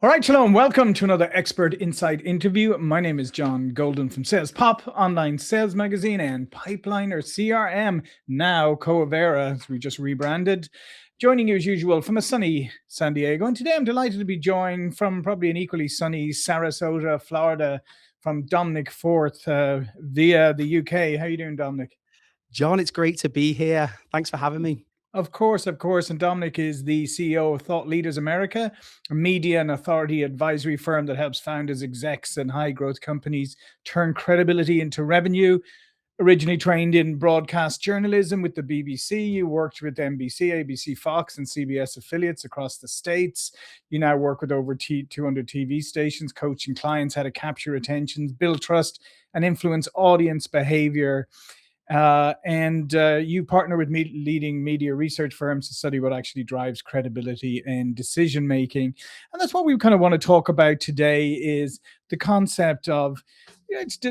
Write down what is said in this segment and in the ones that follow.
All right, Shalom. Welcome to another Expert Insight interview. My name is John Golden from SalesPOP, online sales magazine, and Pipeliner CRM, now Coavera, as we just rebranded. Joining you as usual from a sunny San Diego. And today I'm delighted to be joined from probably an equally sunny Sarasota, Florida, from Dominic Forth via the UK. How are you doing, Dominic? John, it's great to be here. Thanks for having me. Of course, of course. And Dominic is the CEO of Thought Leaders America, a media and authority advisory firm that helps founders, execs, and high growth companies turn credibility into revenue. Originally trained in broadcast journalism with the BBC, you worked with NBC, ABC, Fox, and CBS affiliates across the States. You now work with over 200 TV stations, coaching clients how to capture attention, build trust, and influence audience behavior. And you partner with leading media research firms to study what actually drives credibility and decision making. And that's what we kind of want to talk about today is the concept of,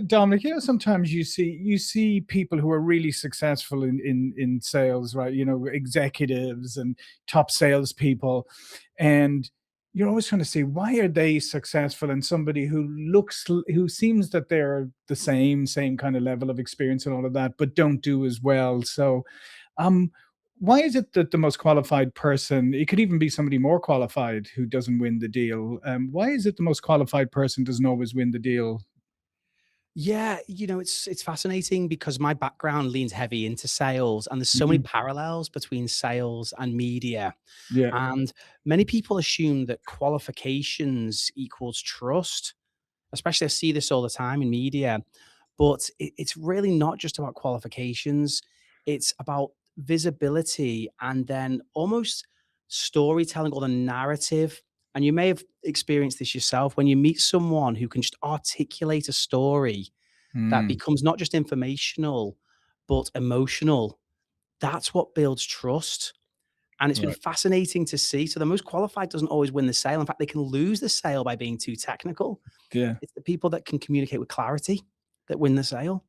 Dominic, sometimes you see people who are really successful in sales, right? Executives and top salespeople, and you're always trying to say, why are they successful? And somebody who seems that they're the same kind of level of experience and all of that, but don't do as well. So, um, why is it that the most qualified person, it could even be somebody more qualified who doesn't win the deal? Why is it the most qualified person doesn't always win the deal? Yeah, it's fascinating because my background leans heavy into sales, and there's so many Mhm. parallels between sales and media. Yeah, And many people assume that qualifications equals trust. Especially, I see this all the time in media, but it's really not just about qualifications. It's about visibility and then almost storytelling or the narrative. And you may have experienced this yourself when you meet someone who can just articulate a story that Mm, becomes not just informational, but emotional. That's what builds trust. And it's been right. fascinating to see. So the most qualified doesn't always win the sale. In fact, they can lose the sale by being too technical. Yeah. It's the people that can communicate with clarity that win the sale.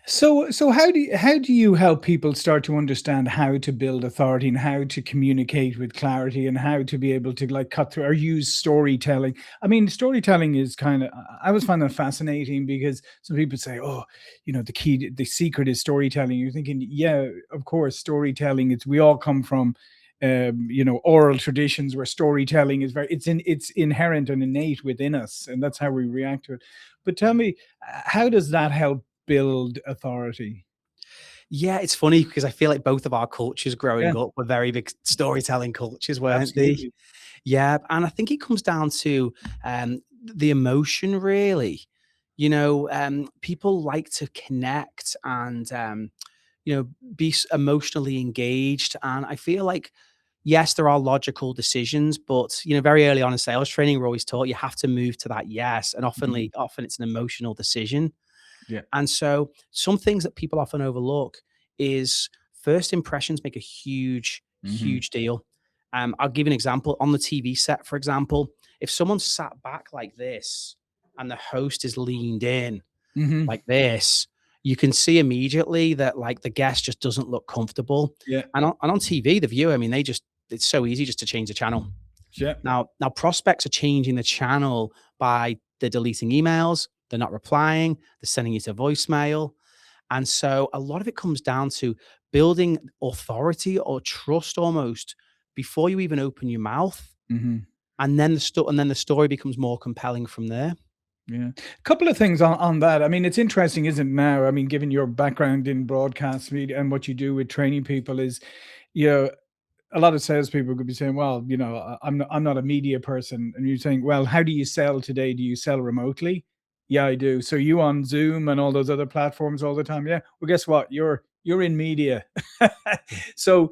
So how do you help people start to understand how to build authority and how to communicate with clarity and how to be able to like cut through or use storytelling? I mean, storytelling is kind of I always find that fascinating because some people say, "Oh, the secret is storytelling." You're thinking, "Yeah, of course, storytelling. It's we all come from." Oral traditions where storytelling is it's inherent and innate within us, and that's how we react to it. But tell me, how does that help build authority? Yeah, it's funny because I feel like both of our cultures Yeah, growing up were very big storytelling cultures, weren't they? absolutely. Yeah, and I think it comes down to the emotion, really. People like to connect and be emotionally engaged, and I feel like yes, there are logical decisions, but very early on in sales training, we're always taught you have to move to that yes, and Mhm. often it's an emotional decision. Yeah. And so some things that people often overlook is first impressions make a huge, Mhm. huge deal. I'll give you an example. On the TV set, for example, if someone sat back like this and the host is leaned in Mhm. like this, you can see immediately that like the guest just doesn't look comfortable. Yeah. And on TV, the viewer, I mean, it's so easy just to change the channel. Yeah. Now prospects are changing the channel by they're deleting emails, they're not replying, they're sending you to voicemail. And so a lot of it comes down to building authority or trust almost before you even open your mouth. Mhm. And then the story becomes more compelling from there. Yeah. A couple of things on that. I mean, it's interesting, isn't it now? I mean, given your background in broadcast media and what you do with training people is, you know, a lot of salespeople could be saying, "Well, I'm not a media person," and you're saying, "Well, how do you sell today? Do you sell remotely?" Yeah, I do. So you on Zoom and all those other platforms all the time? Yeah. Well, guess what? You're in media. Do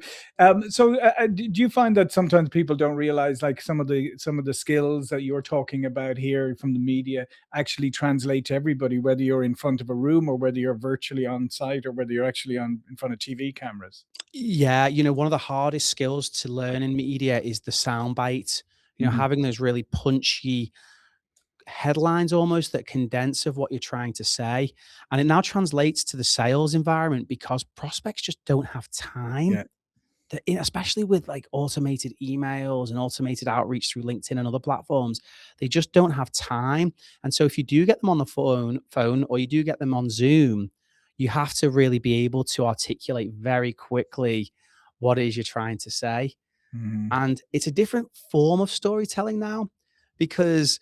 you find that sometimes people don't realize like some of the skills that you're talking about here from the media actually translate to everybody, whether you're in front of a room or whether you're virtually on site or whether you're actually on in front of TV cameras? Yeah, one of the hardest skills to learn in media is the sound bite. Mhm. Having those really punchy headlines almost that condense of what you're trying to say. And it now translates to the sales environment because prospects just don't have time. Yeah. especially with like automated emails and automated outreach through LinkedIn and other platforms, they just don't have time. And so if you do get them on the phone or you do get them on Zoom, you have to really be able to articulate very quickly what it is you're trying to say. Mhm. And it's a different form of storytelling now, because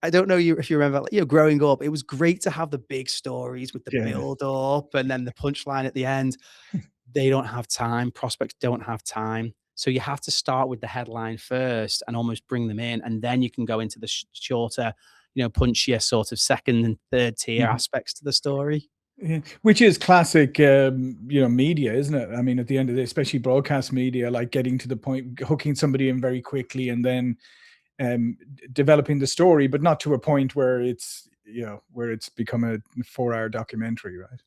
I don't know if you remember, like, growing up, it was great to have the big stories with the Yeah. build up and then the punchline at the end. They don't have time. Prospects don't have time. So you have to start with the headline first and almost bring them in, and then you can go into the shorter, punchier sort of second and third tier Mhm. aspects to the story. Yeah, which is classic, media, isn't it? I mean, at the end of the day, especially broadcast media, like getting to the point, hooking somebody in very quickly, and then developing the story, but not to a point where it's become a 4-hour documentary, right?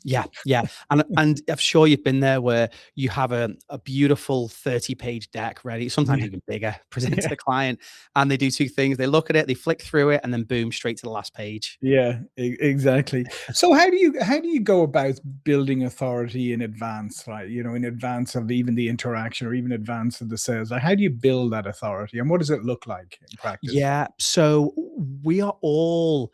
Yeah, yeah, and I'm sure you've been there where you have a beautiful 30-page deck ready, sometimes Yeah, even bigger, present to yeah, the client, and they do 2 things. They look at it, they flick through it, and then boom, straight to the last page. yeah, exactly. So how do you go about building authority in advance, right? In advance of even the interaction or even advance of the sales. Like, how do you build that authority, and what does it look like in practice? Yeah, so we are all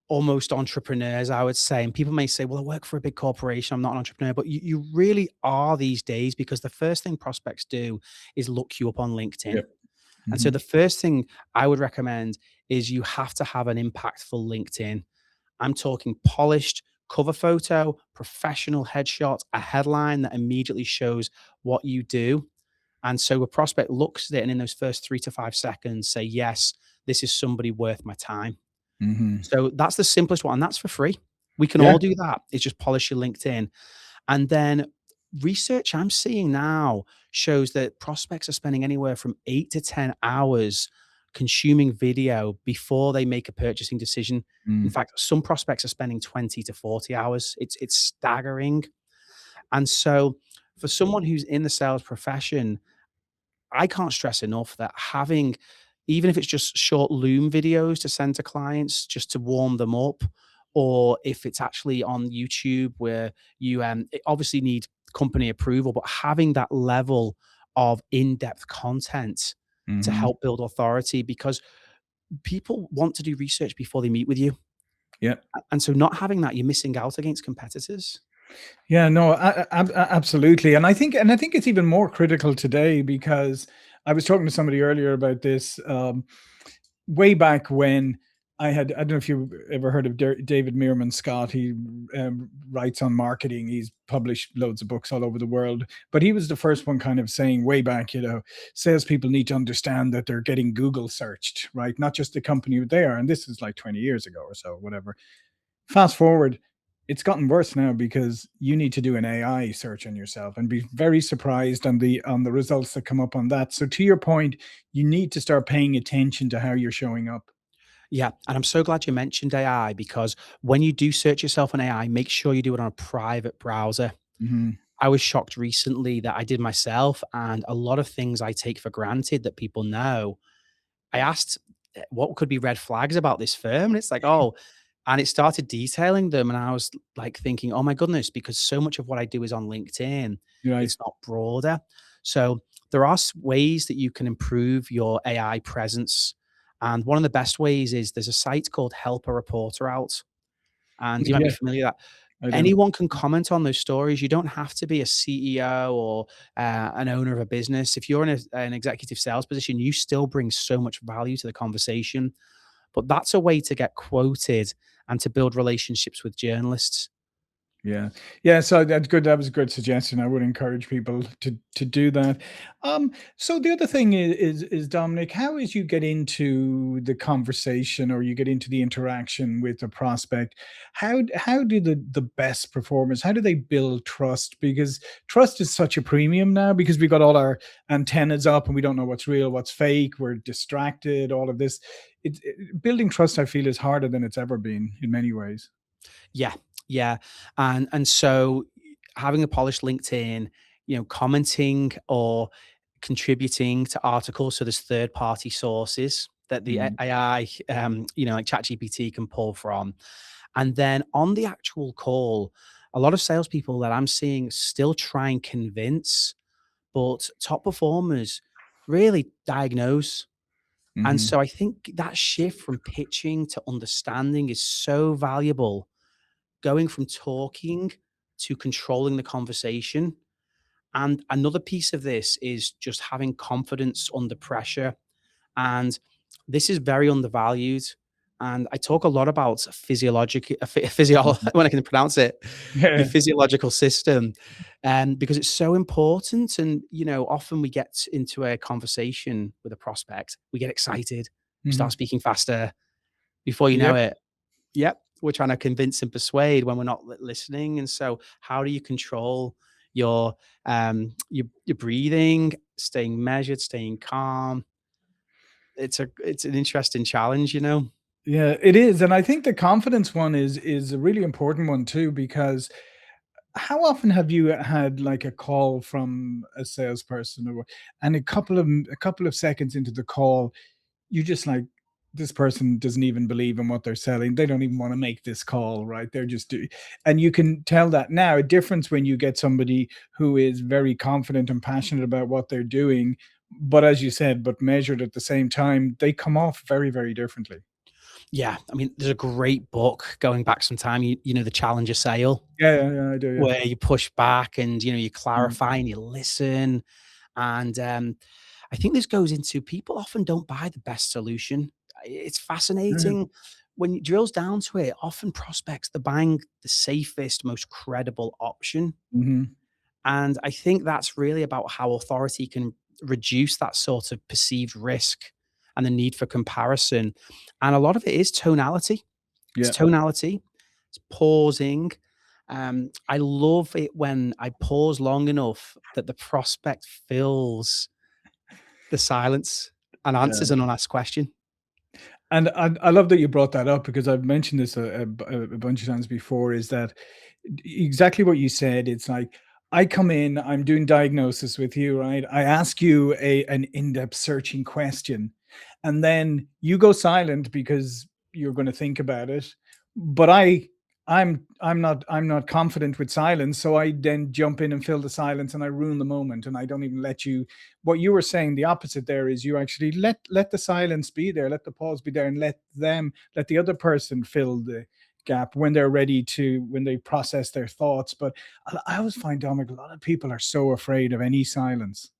almost entrepreneurs, I would say. And people may say, well, I work for a big corporation, I'm not an entrepreneur, but you really are these days, because the first thing prospects do is look you up on LinkedIn. Yep. And so Mhm. the first thing I would recommend is you have to have an impactful LinkedIn. I'm talking polished cover photo, professional headshot, a headline that immediately shows what you do. And so a prospect looks at it and in those first 3 to 5 seconds say, yes, this is somebody worth my time. Mhm. So that's the simplest one, and that's for free. We can Yeah. all do that. It's just polish your LinkedIn. And then research I'm seeing now shows that prospects are spending anywhere from 8 to 10 hours consuming video before they make a purchasing decision. In Mm. fact, some prospects are spending 20 to 40 hours. It's staggering. And so for someone who's in the sales profession, I can't stress enough that having, even if it's just short Loom videos to send to clients just to warm them up, or if it's actually on YouTube where you obviously need company approval, but having that level of in-depth content to Mhm. help build authority, because people want to do research before they meet with you. Yeah. And so not having that, you're missing out against competitors. Yeah, no, absolutely, and I think it's even more critical today because I was talking to somebody earlier about this. Way back when I don't know if you've ever heard of David Meerman Scott. He writes on marketing. He's published loads of books all over the world, but he was the first one kind of saying way back, salespeople need to understand that they're getting Google searched, right? Not just the company they are. And this is like 20 years ago or so, whatever. Fast forward, it's gotten worse now because you need to do an AI search on yourself and be very surprised on the results that come up on that. So to your point, you need to start paying attention to how you're showing up. Yeah, and I'm so glad you mentioned AI, because when you do search yourself on AI, make sure you do it on a private browser. Mhm. I was shocked recently that I did myself, and a lot of things I take for granted that people know. I asked what could be red flags about this firm, and it's like, oh, and it started detailing them, and I was like thinking, oh my goodness, because so much of what I do is on LinkedIn, You're right. it's not broader. So there are ways that you can improve your AI presence. And one of the best ways is there's a site called Help a Reporter Out. And you might be Yeah, familiar that I do. anyone can comment on those stories. You don't have to be a CEO or an owner of a business. If you're in an executive sales position, you still bring so much value to the conversation. But that's a way to get quoted and to build relationships with journalists. Yeah. Yeah, so that's good. That was a good suggestion. I would encourage people to do that. So the other thing is Dominic, how is you get into the conversation or you get into the interaction with a prospect? How do the best performers, how do they build trust? Because trust is such a premium now because we got all our antennas up and we don't know what's real, what's fake, we're distracted, all of this. Building trust, I feel, is harder than it's ever been in many ways. Yeah, yeah, and so having a polished LinkedIn, commenting or contributing to articles, so there's third party sources that the Mm. AI, like ChatGPT can pull from, and then on the actual call, a lot of salespeople that I'm seeing still try and convince, but top performers really diagnose. And Hmm. so I think that shift from pitching to understanding is so valuable, going from talking to controlling the conversation. And another piece of this is just having confidence under pressure. And this is very undervalued. And I talk a lot about when I can pronounce it, your Yeah. physiological system, because it's so important. And often we get into a conversation with a prospect, we get excited, we start Hmm. speaking faster. Before you know Yep. it, yep, we're trying to convince and persuade when we're not listening. And so, how do you control your breathing, staying measured, staying calm? It's an interesting challenge, you know? Yeah, it is, and I think the confidence one is a really important one too, because how often have you had like a call from a salesperson, and a couple of seconds into the call, you just like, this person doesn't even believe in what they're selling. They don't even want to make this call, right? They're just doing, and you can tell that now. A difference when you get somebody who is very confident and passionate about what they're doing, but as you said, but measured at the same time, they come off very, very differently. Yeah, I mean, there's a great book going back some time. You know, the Challenger Sale, Yeah, yeah, yeah, I do. Yeah. where you push back and you Mhm. clarify and you listen. And I think this goes into people often don't buy the best solution. It's Yeah. fascinating when it drills down to it. Often prospects, they're buying the safest, most credible option. Mhm. And I think that's really about how authority can reduce that sort of perceived risk and the need for comparison. And a lot of it is tonality. It's Yeah. tonality, it's pausing. I love it when I pause long enough that the prospect fills the silence and Yeah. answers an unasked question. And I love that you brought that up, because I've mentioned this a bunch of times before, is that exactly what you said. It's like, I come in, I'm doing diagnosis with you, right? I ask you an in-depth searching question, and then you go silent because you're going to think about it. But I'm not confident with silence, so I then jump in and fill the silence, and I ruin the moment, and I don't even let you. What you were saying, the opposite there, is you actually let the silence be there, let the pause be there, and let the other person fill the gap when they're ready to, when they process their thoughts. But I always find, Dominic, a lot of people are so afraid of any silence.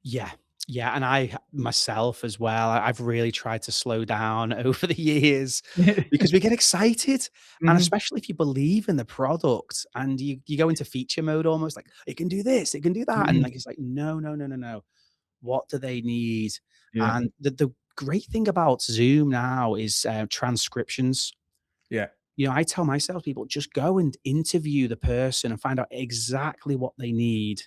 Yeah. Yeah, and myself as well, I've really tried to slow down over the years because we get excited, and Mhm, especially if you believe in the product and you go into feature mode almost like, "It can do this, it can do that," and, mhm. like, it's like, "No, no, no, no, no. What do they need?" Yeah, And the great thing about Zoom now is, transcriptions. yeah. I tell my salespeople, "Just go and interview the person and find out exactly what they need.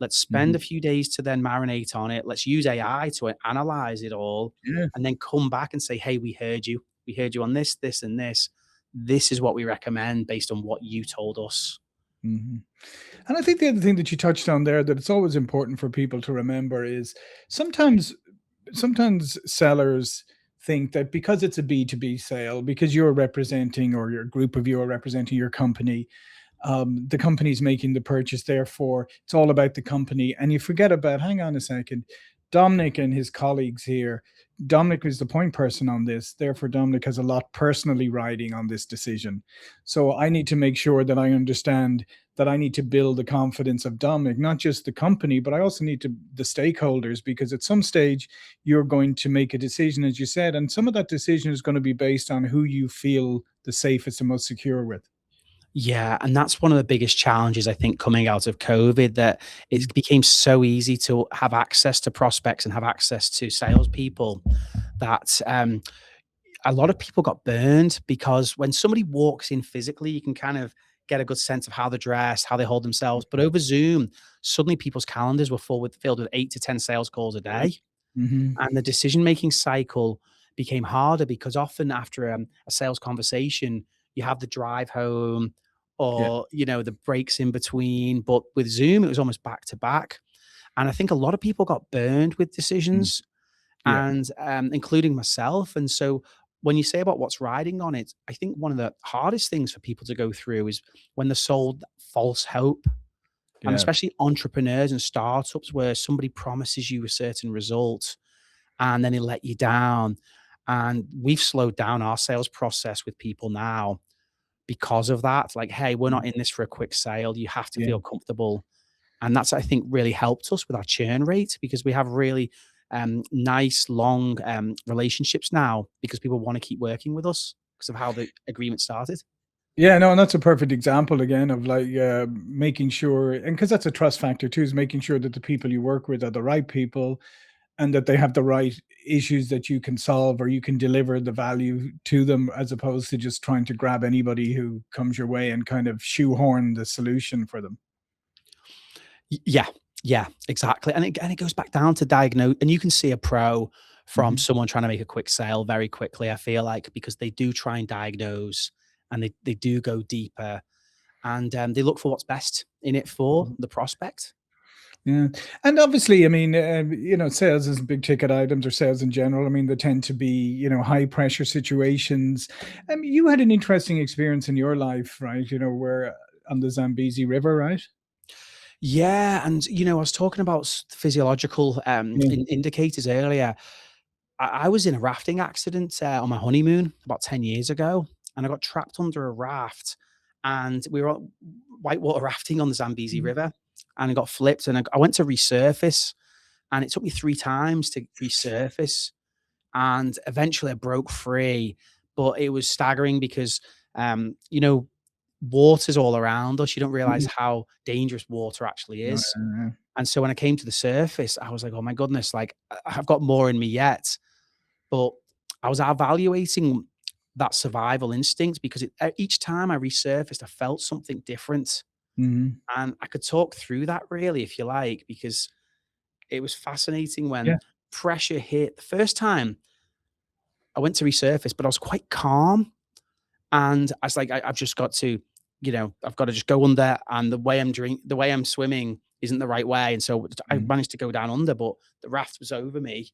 Let's spend Mhm. a few days to then marinate on it. Let's use AI to analyze it all Yeah. and then come back and say, 'Hey, we heard you. We heard you on this, this, and this. This is what we recommend based on what you told us.'" Mhm. And I think the other thing that you touched on there, that it's always important for people to remember, is sometimes sometimes sellers think that because it's a B2B sale, because you're representing, or your group of you are representing your company, the company's making the purchase, therefore it's all about the company, and you forget about, hang on a second, Dominic and his colleagues here. Dominic is the point person on this, therefore Dominic has a lot personally riding on this decision. So I need to make sure that I understand that I need to build the confidence of Dominic, not just the company, but I also need to the stakeholders, because at some stage you're going to make a decision, as you said, and some of that decision is going to be based on who you feel the safest and most secure with. Yeah, and that's one of the biggest challenges I think coming out of COVID, that it became so easy to have access to prospects and have access to salespeople that a lot of people got burned, because when somebody walks in physically, you can kind of get a good sense of how they're dressed, how they hold themselves. But over Zoom, suddenly people's calendars were filled with 8 to 10 sales calls a day, Mhm. and the decision making cycle became harder because often after a sales conversation, you have the drive home Yeah. or the breaks in between. But with Zoom, it was almost back to back, and I think a lot of people got burned with Mm. decisions, Yeah. and including myself. And so, when you say about what's riding on it, I think one of the hardest things for people to go through is when they're sold false hope. And Yeah. especially entrepreneurs and startups where somebody promises you a certain result and then they let you down. And we've slowed down our sales process with people now because of that. Like, hey, we're Mm. not in this for a quick sale. You have to Yeah. feel comfortable. And that's, I think, really helped us with our churn rate because we have really nice, long relationships now because people want to keep working with us because of how the agreement started. Yeah, no, and that's a perfect example again of like making sure, and because that's a trust factor too, is making sure that the people you work with are the right people and that they have the right issues that you can solve or you can deliver the value to them as opposed to just trying to grab anybody who comes your way and kind of shoehorn the solution for them. Yeah, yeah, exactly. And it goes back down to diagnose, and you can see a pro from Mhm. someone trying to make a quick sale very quickly. I feel like because they do try and diagnose, and they do go deeper, and they look for what's best in it for the prospect. Yeah, and obviously, I mean, sales is big ticket items or sales in general. I mean, they tend to be, high pressure situations. I mean, you had an interesting experience in your life, right? Where on the Zambezi River, right? Yeah, and I was talking about physiological Yeah. indicators earlier. I was in a rafting accident on my honeymoon about 10 years ago, and I got trapped under a raft, and we were whitewater rafting on the Zambezi Mhm. River, and I got flipped, and I went to resurface, and it took me 3 times to resurface, and eventually I broke free, but it was staggering because water's all around us. You don't realize Mhm. how dangerous water actually No, is. yeah, And so when I came to the surface, I was like, "Oh my goodness, like I've got more in me yet." But I was evaluating that survival instinct because each time I resurfaced, I felt something different. mhm. And I could talk through that really, if you like, because it was fascinating when Yeah. pressure hit. The first time I went to resurface, but I was quite calm. And I was like, I've just got to, I've got to just go under. And the way I'm swimming isn't the right way. And so I Mhm. managed to go down under, but the raft was over me.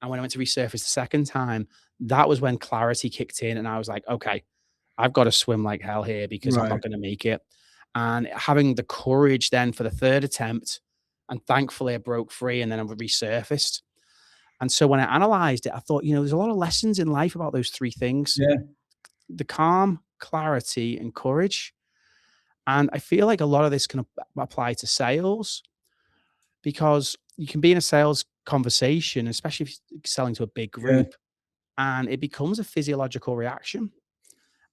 And when I went to resurface the second time, that was when clarity kicked in. And I was like, okay, I've got to swim like hell here because I'm Right. not going to make it. And having the courage then for the third attempt, and thankfully I broke free and then I resurfaced. And so when I analyzed it, I thought, there's a lot of lessons in life about those three things: Yeah. the calm, clarity, and courage. And I feel like a lot of this can apply to sales because you can be in a sales conversation, especially if you're selling to a big Yeah. group, and it becomes a physiological reaction.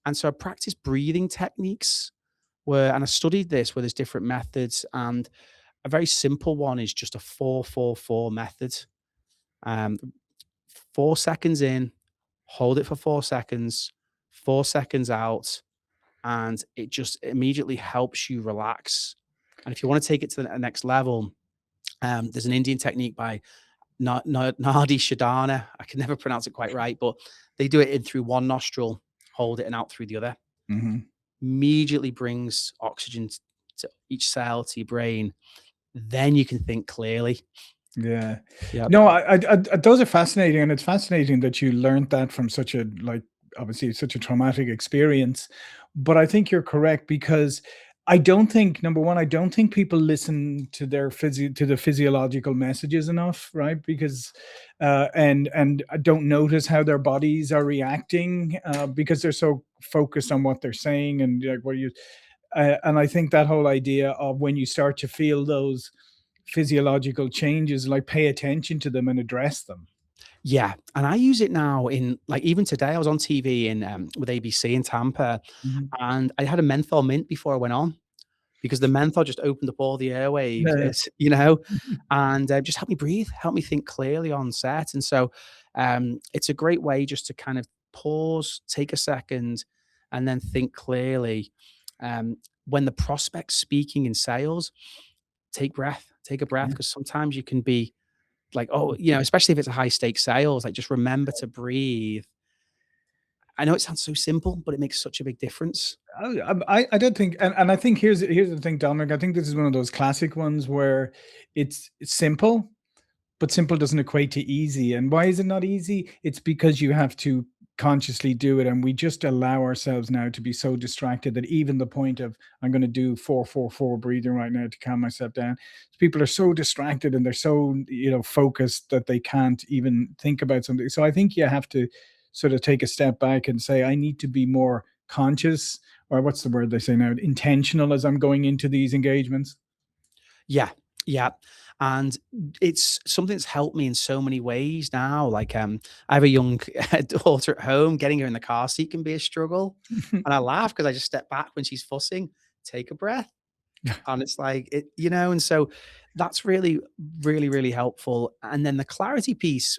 And so I practiced breathing techniques and I studied this where there's different methods. And a very simple one is just a 4-4-4 method. Um, 4 seconds in, hold it for 4 seconds, 4 seconds out, and it just immediately helps you relax. And if you want to take it to the next level, there's an Indian technique by Nadi Shadana. I can never pronounce it quite right, but they do it in through one nostril, hold it, and out through the other. Mhm. Immediately brings oxygen to each cell, to your brain. Then you can think clearly. Yeah. Yep. No, those are fascinating, and it's fascinating that you learned that from such a like obviously such a traumatic experience. But I think you're correct because I don't think number one, I don't think people listen to their to the physiological messages enough, right? Because and don't notice how their bodies are reacting because they're so focused on what they're saying and like what you and I think that whole idea of when you start to feel those physiological changes, like pay attention to them and address them. Yeah, and I use it now in like even today I was on TV in with ABC in Tampa, Mhm. and I had a menthol mint before I went on because the menthol just opened up all the airwaves, Yeah, yeah. and just help me breathe, help me think clearly on set. And so it's a great way just to kind of pause, take a second, and then think clearly. When the prospect's speaking in sales, take a breath, Yeah. because sometimes you can be like, oh, especially if it's a high stakes sales, like just remember to breathe. I know it sounds so simple, but it makes such a big difference. I don't think, and I think here's the thing, Dominic. I think this is one of those classic ones where it's simple, but simple doesn't equate to easy. And why is it not easy? It's because you have to consciously do it, and we just allow ourselves now to be so distracted that even the point of I'm going to do 4-4-4 breathing right now to calm myself down, people are so distracted and they're so, focused that they can't even think about something. So I think you have to sort of take a step back and say, I need to be more conscious, or what's the word they say now, intentional, as I'm going into these engagements. Yeah, yeah, and it's something that's helped me in so many ways now. Like, I have a young daughter at home. Getting her in the car seat can be a struggle, and I laugh because I just step back when she's fussing, take a breath, and it's like and so that's really, really, really helpful. And then the clarity piece,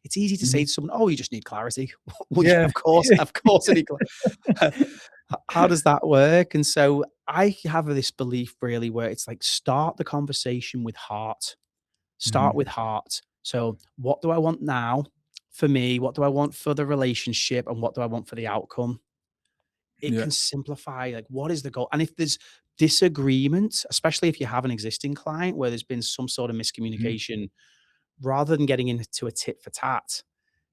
it's easy to say Mhm. to someone, "Oh, you just need clarity." Well, yeah, Yeah. of course, I need how does that work? And so I have this belief really where it's like start the conversation with heart. Start Mhm. with heart. So what do I want now for me? What do I want for the relationship? And what do I want for the outcome? It Yeah. can simplify like what is the goal? And if there's disagreement, especially if you have an existing client where there's been some sort of Mhm. miscommunication, rather than getting into a tit for tat,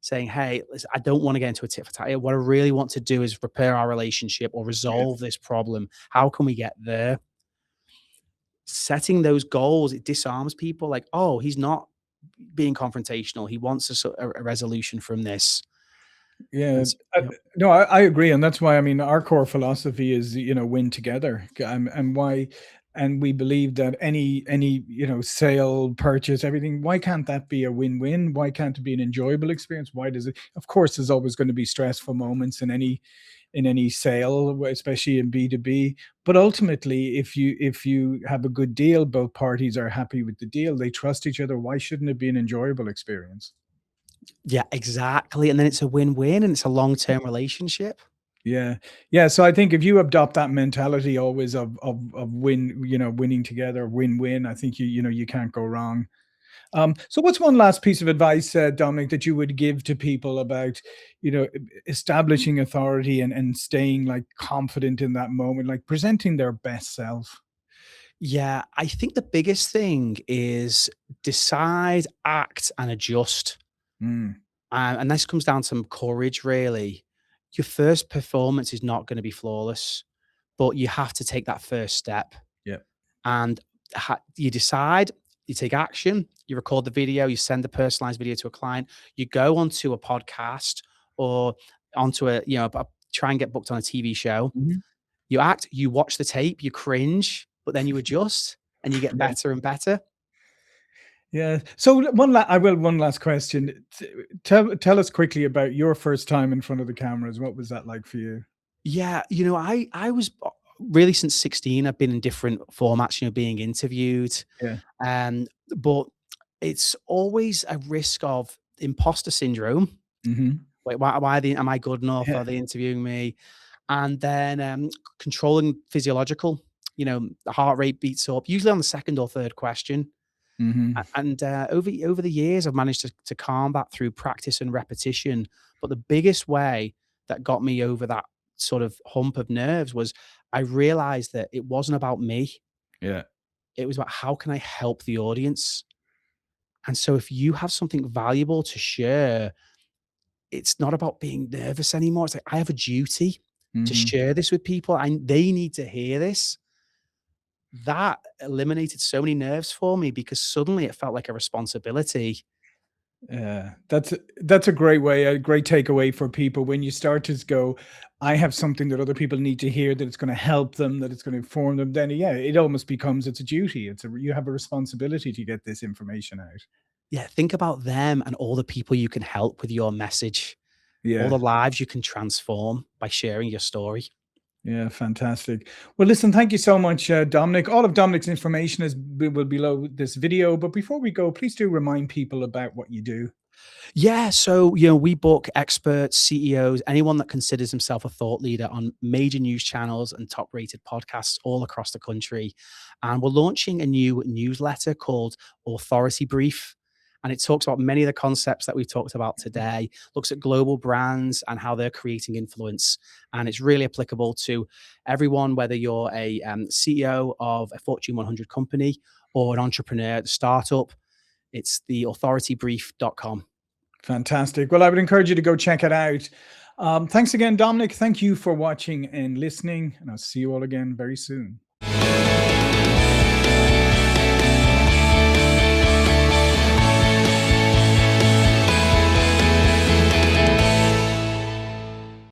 saying, "Hey, listen, I don't want to get into a tit for tat. What I really want to do is repair our relationship or Yeah. resolve this problem. How can we get there?" Setting those goals, it disarms people like, "Oh, he's not being confrontational. He wants a resolution from this." Yeah, And s uh, Yep. no, I agree, and that's why, I mean, our core philosophy is, win together, and why, and we believe that any sale, purchase, everything. Why can't that be a win-win? Why can't it be an enjoyable experience? Why does it? Of course, there's always going to be stressful moments in any sale, especially in B2B. But ultimately, if you have a good deal, both parties are happy with the deal, they trust each other. Why shouldn't it be an enjoyable experience? Yeah, exactly, and then it's a win-win, and it's a long-term relationship. Yeah. Yeah, so I think if you adopt that mentality always of winning together, win-win, I think you can't go wrong. So what's one last piece of advice, Dominic, that you would give to people about, establishing authority and staying like confident in that moment, like presenting their best self? Yeah, I think the biggest thing is decide, act, and adjust. Mm, And this comes down to some courage, really. Your first performance is not going to be flawless, but you have to take that first step. yeah. And you decide, you take action, you record the video, you send the personalized video to a client, you go onto a podcast or onto try and get booked on a TV show. Mhm. You act, you watch the tape, you cringe, but then you adjust and you get Yeah. better and better. Yeah. So one last question. Tell us quickly about your first time in front of the cameras. What was that like for you? Yeah, I was really since 16, I've been in different formats, being interviewed. Yeah. But it's always a risk of imposter syndrome. Mhm. Wait, am I good enough? Yeah. Are they interviewing me? And then controlling physiological, the heart rate beats up, usually on the second or third question. Mhm. And over the years, I've managed to calm that through practice and repetition. But the biggest way that got me over that sort of hump of nerves was I realized that it wasn't about me. Yeah. It was about how can I help the audience. And so if you have something valuable to share, it's not about being nervous anymore. It's like I have a duty to Mhm. share this with people. They need to hear this. That eliminated so many nerves for me because suddenly it felt like a responsibility. Yeah, that's a great way, a great takeaway for people when you start to go, I have something that other people need to hear, that it's going to help them, that it's going to inform them. Then, yeah, it almost becomes it's a duty. You have a responsibility to get this information out. Yeah, think about them and all the people you can help with your message, all Yeah, the lives you can transform by sharing your story. yeah, fantastic. Well, listen, thank you so much, Dominic. All of Dominic's information will be below this video. But before we go, please do remind people about what you do. Yeah, so we book experts, CEOs, anyone that considers himself a thought leader on major news channels and top-rated podcasts all across the country. And we're launching a new newsletter called Authority Brief. And it talks about many of the concepts that we've talked about today, looks at global brands and how they're creating influence. And it's really applicable to everyone, whether you're a CEO of a Fortune 100 company or an entrepreneur at a startup. It's the authoritybrief.com. Fantastic. Well, I would encourage you to go check it out. Thanks again, Dominic. Thank you for watching and listening, and I'll see you all again very soon.